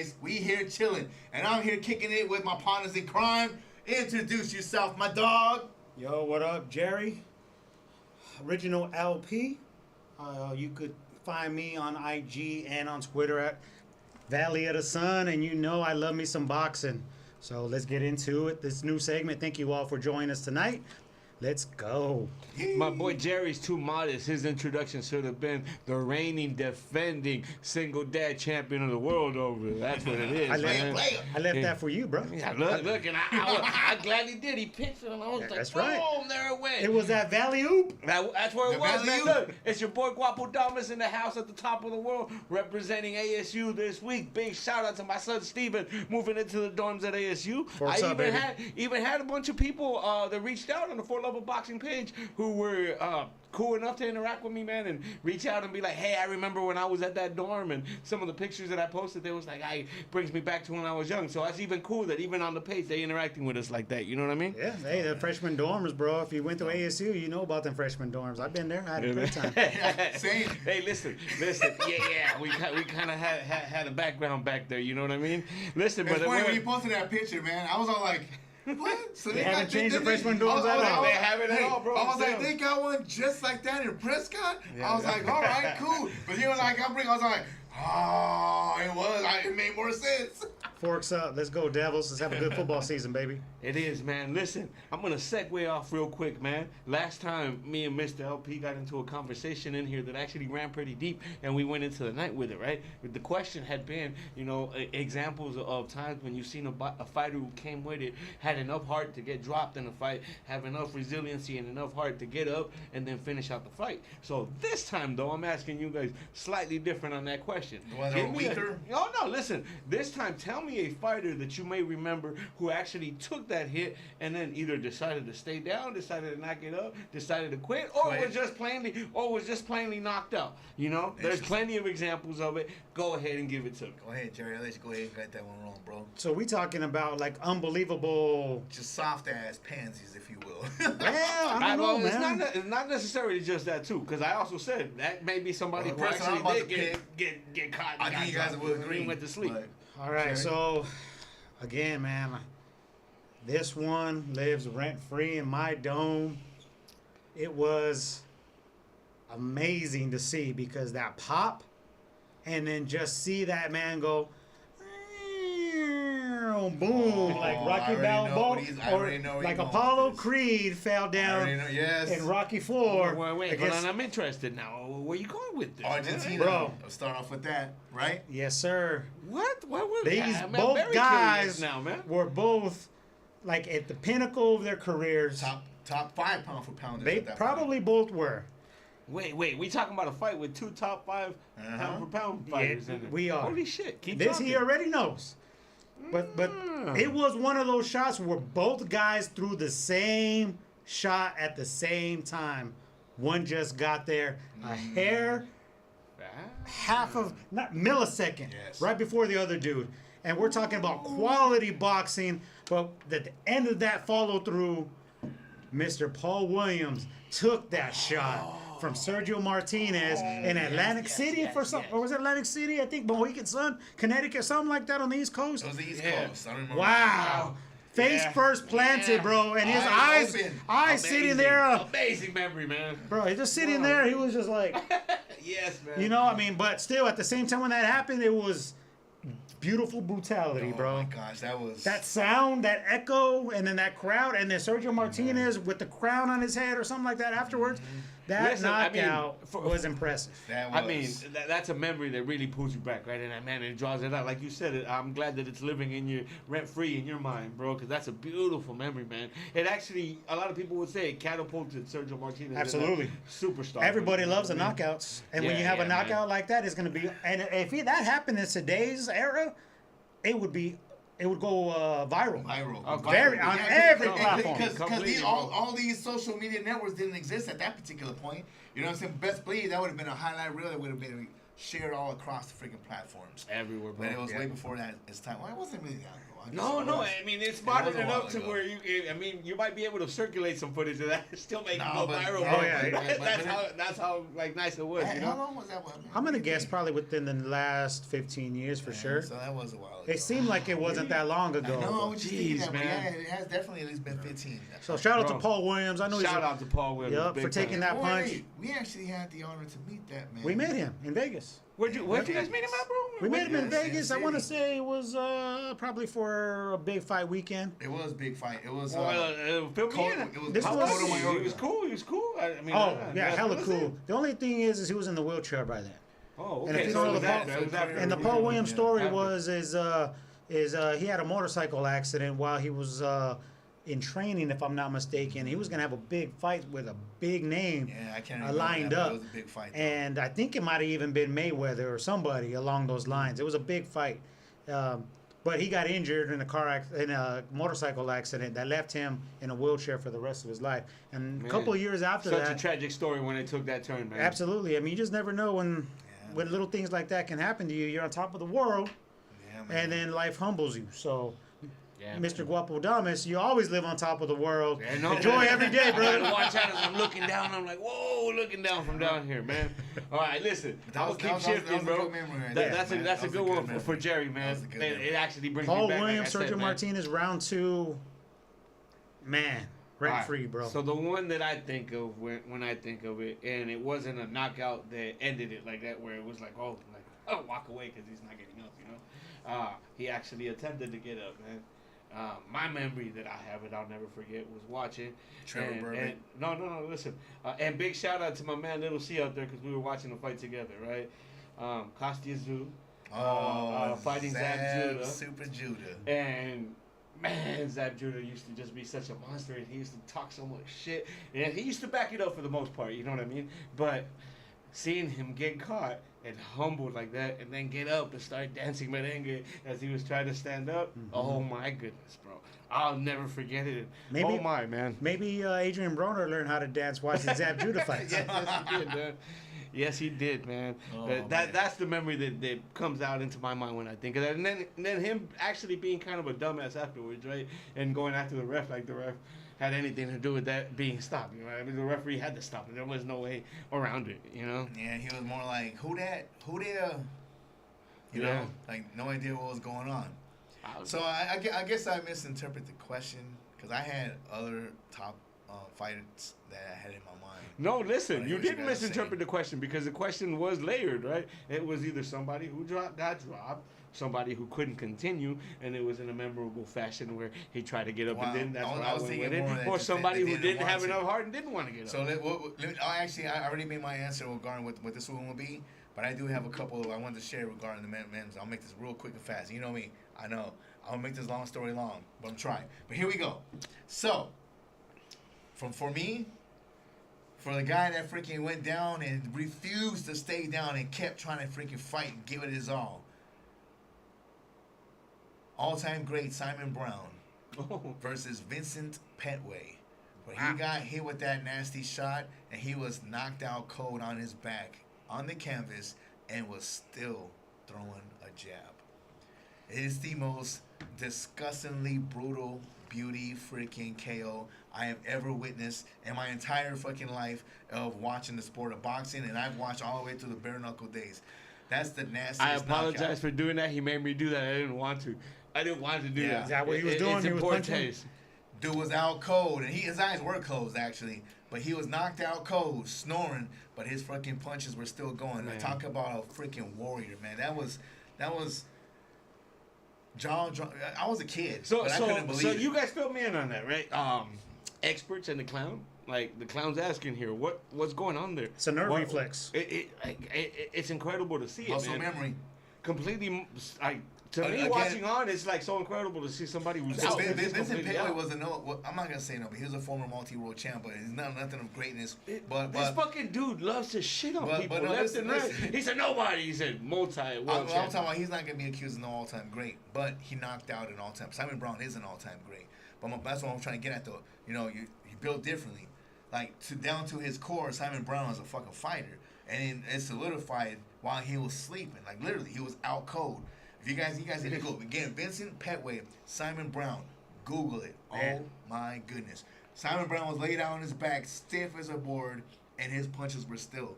boys. We here chilling. And I'm here kicking it with my partners in crime. Introduce yourself, my dog. Yo, what up, Jerry? Original LP. You could find me on IG and on Twitter at Valley of the Sun. And you know I love me some boxing. So let's get into it. This new segment. Thank you all for joining us tonight. Let's go. My boy Jerry's too modest. His introduction should have been the reigning, defending, single dad champion of the world over. That's what it is. I left that for you, bro. Yeah, look, and I gladly did. He pitched it, and I was like, that's boom, right. there it went. It was that Valley Oop. That's where it The was, man. Valley-oop. Look, it's your boy Guapo Damas in the house at the top of the world, representing ASU this week. Big shout out to my son Steven moving into the dorms at ASU. What's up, baby? even had a bunch of people that reached out on the 4 Level Boxing page who were cool enough to interact with me, man, and reach out and be like, hey, I remember when I was at that dorm, and some of the pictures that I posted, they was like, brings me back to when I was young. So that's even cool that even on the page they interacting with us like that. You know what I mean? Yeah, hey, the freshman dorms, bro. If you went to ASU, you know about them freshman dorms. I've been there. I had a great time. Same. Hey, listen. Yeah. We kind of had a background back there. You know what I mean? Listen, It's but funny when you posted that picture, man. I was all like, what? So They haven't got- changed the they- freshman dorms at all. They haven't at all, bro. I was like, Damn. they got one just like that in Prescott? Yeah. I was like, all right, cool. But you were like, I was like, oh, it made more sense. Forks up. Let's go, Devils. Let's have a good football season, baby. It is, man. Listen, I'm going to segue off real quick, man. Last time, me and Mr. LP got into a conversation in here that actually ran pretty deep, and we went into the night with it, right? The question had been, examples of times when you've seen a fighter who came with it, had enough heart to get dropped in a fight, have enough resiliency and enough heart to get up and then finish out the fight. So this time, though, I'm asking you guys slightly different on that question. The ones that were weaker? No, listen. This time, tell me a fighter that you may remember who actually took that hit and then either decided to stay down, decided to not get up, decided to quit, or was just plainly knocked out. There's plenty of examples of it. Go ahead and give it to me. Go ahead, Jerry. Let's go ahead and get that one wrong, bro. So we talking about like unbelievable. Just soft ass pansies, if you will. Well, I don't know, man. It's not necessarily just that too, because I also said that may be somebody Well, who the person I'm about actually to did get caught. I think you guys will agree. And went to sleep. But All right, Jerry? so again, man, this one lives rent free in my dome. It was amazing to see because that pop, and then just see that man go, boom, like Rocky Balboa, or like Apollo Creed fell down in Rocky 4. Wait, hold against- on, I'm interested now. Where you going with this? Argentina. Bro. Let's start off with that, right? Yes, sir. What was These that? I'm both very guys curious now, man. were both like at the pinnacle of their careers. Top 5 pound for pound. They probably both were. Wait, we talking about a fight with 2 top 5 pound for pound fighters in it. we are. Holy shit! Keep This talking. he already knows. But it was one of those shots where both guys threw the same shot at the same time. One just got there a hair, half of, not millisecond, right before the other dude. And we're talking about quality boxing, but at the end of that follow through, Mr. Paul Williams took that shot from Sergio Martinez in Atlantic City or was it Atlantic City? I think Mohegan Sun, Connecticut, something like that on the East Coast. It was the East Coast. I don't remember. Wow. Face first planted, bro, and his Eyes eyes sitting there. Amazing memory, man. Bro, he just sitting there. He was just like, Yes, man. I mean, but still, at the same time when that happened, it was beautiful brutality, bro. Oh my gosh, that was That sound, that echo, and then that crowd, and then Sergio Martinez with the crown on his head or something like that afterwards. That Listen, I mean, knockout was impressive. That was. I mean, that's a memory that really pulls you back, right? And man, it draws it out. Like you said, I'm glad that it's living in your rent free in your mind, bro, because that's a beautiful memory, man. It actually, a lot of people would say, it catapulted Sergio Martinez. Absolutely. Superstar. Everybody loves the knockouts, and when you have a knockout like that, it's going to be. And if that happened in today's era, it would go viral. On every platform. Because all these social media networks didn't exist at that particular point. You know what I'm saying? Best believe that would have been a highlight reel that would have been shared all across the freaking platforms. Everywhere, bro. But it was way before that. It's time. Well, it wasn't really that ago. No, I mean it's modern was a while enough to ago. where I mean, you might be able to circulate some footage of that, still make it No, go but- viral. oh, bro. yeah, That's how like nice it was, you How know. long was that one? I'm gonna guess probably within the last 15 years for sure. So that was a while ago. It seemed like it wasn't that long I ago. know, I was just thinking Jeez, that, but man. yeah, it has definitely at least been 15. So shout out Bro. to Paul Williams. I know Shout out to Paul Williams. Yup, big for taking time. that Oh, punch. wait, we actually had the honor to meet that man. We met him in Vegas. Where'd you guys meet him at, bro? We met him in Yes, Vegas. in I want to City. say it was probably for a big fight weekend. It was a big fight. It was. Fill me Cole- in. it was This How was- was he? Cole He was cool. He was cool. I mean, Oh yeah, hella that's cool. it. The only thing is he was in the wheelchair by then. Oh, And if okay. you So know it was the that- Paul- that was after- And the Paul Williams Yeah. story After. was he had a motorcycle accident while he was in training, if I'm not mistaken. He was gonna have a big fight with a big name. Yeah, I can't remember. lined that, but up. It was a big fight. though. And I think it might have even been Mayweather or somebody along those lines. It was a big fight, but he got injured in in a motorcycle accident that left him in a wheelchair for the rest of his life. And a Man. couple of years after Such that, a tragic story when it took that turn, man. absolutely. I mean, you just never know when Yeah. little things like that can happen to you. You're on top of the world, Yeah, man. and then life humbles you. So. Yeah, Mr. Guapodamas, you always live on top of the world. Yeah, no, Enjoy man. every day, I gotta bro. watch out as I'm looking down. I'm like, whoa, looking down from down here, man. All right, listen. That I'll was- keep that was shifting, a bro. good memory right That- there, that's man. a that's That a was good one memory. for Jerry, man. That was a good It memory. actually brings Paul me back. Williams, like I said, Sergio man. Martinez, round 2. Man, rent Alright, free, bro. So the one that I think of when I think of it, and it wasn't a knockout that ended it like that, where it was like, oh, walk away because he's not getting up, you know. He actually attempted to get up, man. My memory that I have, and I'll never forget, was watching. Trevor Burbick. And, no, listen. And big shout out to my man Little C out there because we were watching the fight together, right? Kostya Tszyu. Fighting Zab Judah. Super Judah. And man, Zab Judah used to just be such a monster, and he used to talk so much shit, and he used to back it up for the most part. You know what I mean? But seeing him get caught and humbled like that, and then get up and start dancing merengue as he was trying to stand up. Oh my goodness, bro! I'll never forget it. Maybe- Oh my man. Maybe Adrian Broner learned how to dance watching Zab Judah fights. Yes, he did, man. Yes, he did, man. Oh, But that's the memory that comes out into my mind when I think of that. And then him actually being kind of a dumbass afterwards, right? And going after the ref like the ref had anything to do with that being stopped. You know, I mean, the referee had to stop it. There was no way around it. You know. Yeah, he was more like, who there? You Yeah. know, like no idea what was going on. So I guess I misinterpreted the question because I had other top fighters that I had in my mind. No, listen, What you you didn't gotta misinterpret say. the question because the question was layered, right? It was either somebody who got dropped, somebody who couldn't continue, and it was in a memorable fashion where he tried to get up Well, and then that's I was- why I I was went thinking with more it, that or just somebody they who didn't didn't want have to. enough heart and didn't want to get up. So I already made my answer regarding what this one will be, but I do have a couple I wanted to share regarding the men's. I'll make this real quick and fast. You know me, I know. I'll make this long story long, but I'm trying. But here we go. So, for me, for the guy that freaking went down and refused to stay down and kept trying to freaking fight and give it his all-time great Simon Brown Oh. versus Vincent Petway. Where Wow. he got hit with that nasty shot and he was knocked out cold on his back on the canvas and was still throwing a jab. It is the most disgustingly brutal beauty freaking KO I have ever witnessed in my entire fucking life of watching the sport of boxing, and I've watched all the way through the bare knuckle days. That's the nastiest I apologize knockout. for doing that. He made me do that. I didn't want to. I didn't want to do Yeah. that. Is that what he was doing? It's He in was poor punching? taste. Dude was out cold, and his eyes were closed actually, but he was knocked out cold, snoring, but his fucking punches were still going. I Man. talk about a freaking warrior, man. That was jaw. I was a kid, So, but I couldn't believe it. you guys fill me in on that, right? Experts and the clown, like the clown's asking here, what's going on there? It's a nerve What- reflex. It's incredible to see it, muscle man. memory. Completely, to me, Again- watching on, it's like so incredible to see somebody who's So out. Vincent completely Petway out. was I'm not gonna say no, but he was a former multi-world champ, but he's nothing of greatness. But This fucking dude loves to shit on but people no, left listen, and right. listen. He said nobody. He said I'm multi-world talking champ. about he's not gonna be accused of no all-time great, but he knocked out an all-time. Simon Brown is an all-time great, but that's what I'm trying to get at though. You know, he built differently, like down to his core. Simon Brown was a fucking fighter, and it solidified while he was sleeping. Like literally, he was out cold. If you guys need to go again, Vincent Petway, Simon Brown, Google it. Man. Oh my goodness, Simon Brown was laid out on his back, stiff as a board, and his punches were still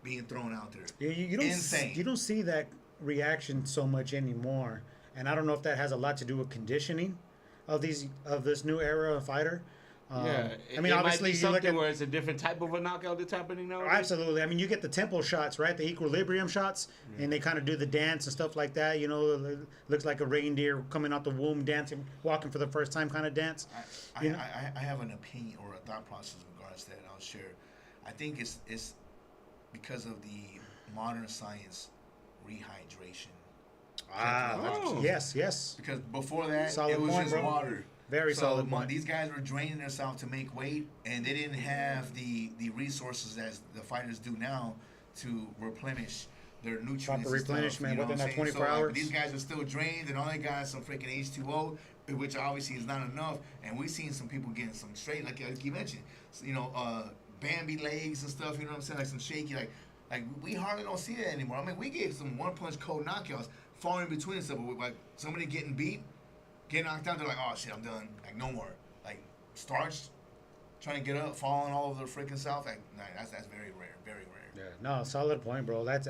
being thrown out there. Yeah, you don't Insane. you don't see that reaction so much anymore, and I don't know if that has a lot to do with conditioning of this new era of fighter. Yeah, I mean, it obviously, might be you look something at where it's a different type of a knockout that's happening now. absolutely. I mean, you get the tempo shots, right? The equilibrium shots, and they kind of do the dance and stuff like that. You know, it looks like a reindeer coming out the womb, dancing, walking for the first time, kind of dance. You know? I have an opinion or a thought process in regards to that. I'll share. I think it's because of the modern science rehydration. Oh. Yes. Because before that, Solid it was point, just bro. water. Very solid point. These guys were draining themselves to make weight, and they didn't have the resources as the fighters do now to replenish their nutrients. Proper and stuff, replenishment you know within what I'm that saying? 24 hours. These guys are still drained, and all they got is some freaking H2O, which obviously is not enough. And we've seen some people getting some straight, like you mentioned, Bambi legs and stuff. You know what I'm saying? Like some shaky, like we hardly don't see that anymore. I mean, we get some one punch cold knockouts, falling in between and stuff. But like somebody getting beat. Get knocked out, they're like, oh shit, I'm done. Like no more. Like starched, trying to get up, falling all over the freaking south. Like nah, that's very rare, very rare. Yeah, no, solid point, bro. That's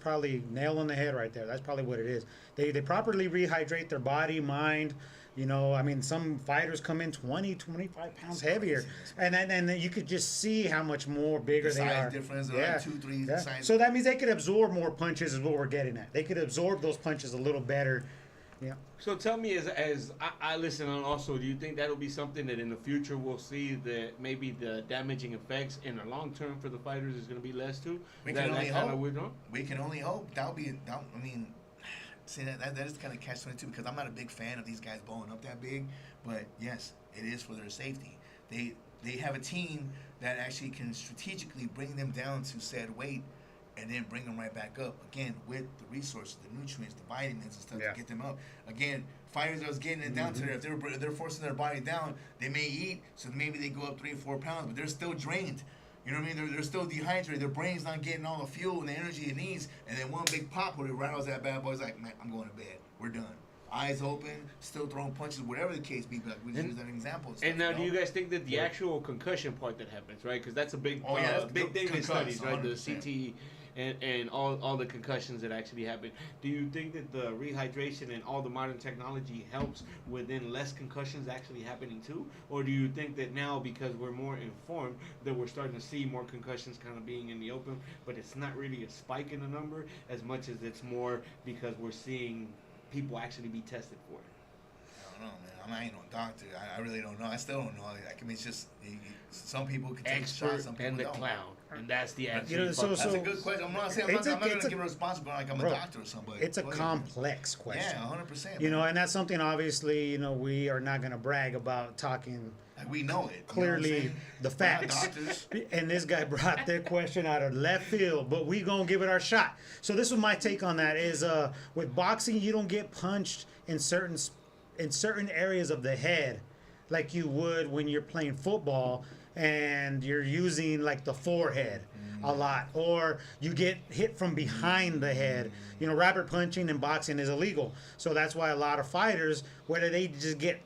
probably nail on the head right there. That's probably what it is. They properly rehydrate their body, mind. You know, I mean, some fighters come in 20, 25 pounds heavier, and then you could just see how much more bigger The they size are. difference, they're like 2-3 Yeah. size. So that means they could absorb more punches, is what we're getting at. They could absorb those punches a little better. Yeah. So tell me, as I listen on also, do you think that'll be something that in the future we'll see that maybe the damaging effects in the long term for the fighters is going to be less too? We can only hope. Withdrawn? We can only hope. I mean, see that is kind of catch-22 because I'm not a big fan of these guys blowing up that big. But yes, it is for their safety. They have a team that actually can strategically bring them down to said weight. And then bring them right back up again with the resources, the nutrients, the vitamins and stuff to get them up. Again, fighters that was getting it down to there. If they're forcing their body down, they may eat, so maybe they go up 3-4 pounds, but they're still drained. You know what I mean? They're still dehydrated. Their brain's not getting all the fuel and the energy it needs. And then one big pop where it rattles that bad boy. It's like, man, I'm going to bed. We're done. Eyes open, still throwing punches, whatever the case be. But we just use that example. And, stuff, And now, do you guys think that the actual concussion part that happens, right? Because that's a big, big thing in studies, right? The 100%. CTE and all the concussions that actually happen. Do you think that the rehydration and all the modern technology helps within less concussions actually happening too? Or do you think that now, because we're more informed, that we're starting to see more concussions kind of being in the open, but it's not really a spike in the number as much as it's more because we're seeing people actually be tested for it? I don't know, man. I ain't no doctor. I really don't know. I still don't know. Like, I mean, it's just some people can take shots, Expert some people and the don't. clown, and that's the answer. You know, so- That's a good question. I'm not going to give a response, but like I'm Bro, a doctor or somebody. It's a Go ahead. complex question. Yeah, 100%. You know, and that's something obviously, you know, we are not going to brag about talking like we know it. clearly you know the what I'm saying? facts. We're not doctors. And this guy brought that question out of left field, but we gonna give it our shot. So this was my take on that: is with boxing, you don't get punched in certain areas of the head like you would when you're playing football and you're using like the forehead a lot, or you get hit from behind the head. You know, rabbit punching in boxing is illegal, so that's why a lot of fighters, whether they just get,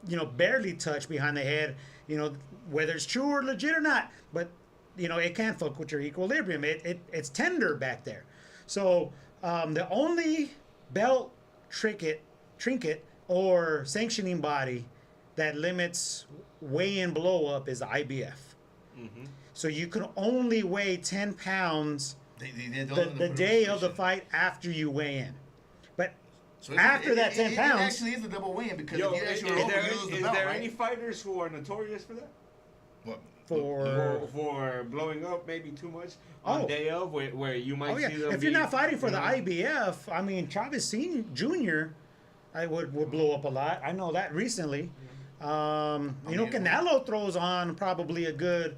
you know, barely touched behind the head, you know, whether it's true or legit or not, but you know, it can fuck with your equilibrium. It's tender back there. So the only belt trinket or sanctioning body that limits weigh-in blow-up is the IBF. Mm-hmm. So you can only weigh 10 pounds They the day of the fight after you weigh in. But So after that 10 pounds, it actually is a double weigh-in because Yo, if you is actually over, there, you lose the is belt, there right? any fighters who are notorious for that? What? For blowing up maybe too much on day of, where you might see them. If you're not fighting for the IBF, I mean, Travis Senior Jr. I would blow up a lot. I know that recently. You know, Canelo throws on probably a good,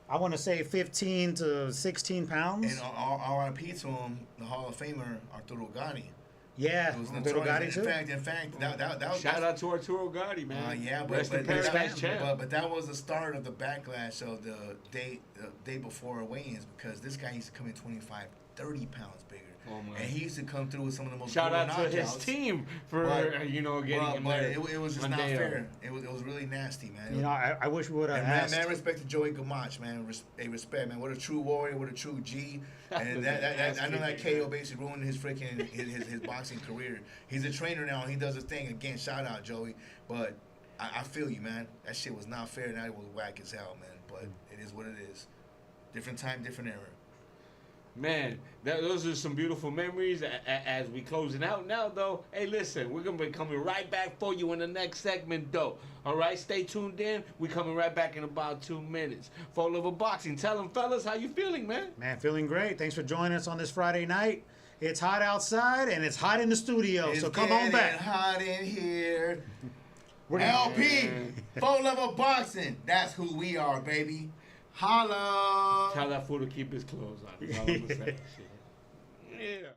I want to say 15 to 16 pounds. And RIP to him, the Hall of Famer Arturo Gatti. Yeah, It was Arturo notorious. Gatti too. In fact, that was Shout out to Arturo Gatti, man. yeah, Rest in paradise, champ. but that was the start of the backlash of the day before weigh-ins because this guy used to come in 25, 30 pounds bigger. Oh, man. And he used to come through with some of the most Shout brutal out to his knockouts. team for But- getting him But there. it was just on not day of. fair. It was really nasty, man. You know, I wish we would have And asked. man, respect to Joey Gamache, man. Respect, man. What a true warrior, what a true G. And I know that KO basically ruined his freaking his boxing career. He's a trainer now. And he does his thing again. Shout out Joey, but I feel you, man. That shit was not fair. And that was whack as hell, man. But it is what it is. Different time, different era. Man, those are some beautiful memories as we closing out now, though. Hey, listen, we're going to be coming right back for you in the next segment, though. All right, stay tuned in. We coming right back in about 2 minutes. For Lover Boxing, tell them, fellas, how you feeling, man? Man, feeling great. Thanks for joining us on this Friday night. It's hot outside and it's hot in the studio, so come on getting back. hot in here. We're gonna- LP, Full Level Boxing. That's who we are, baby. Holla. Tell that fool to keep his clothes on. That's all I'm going to say. Shit. Yeah.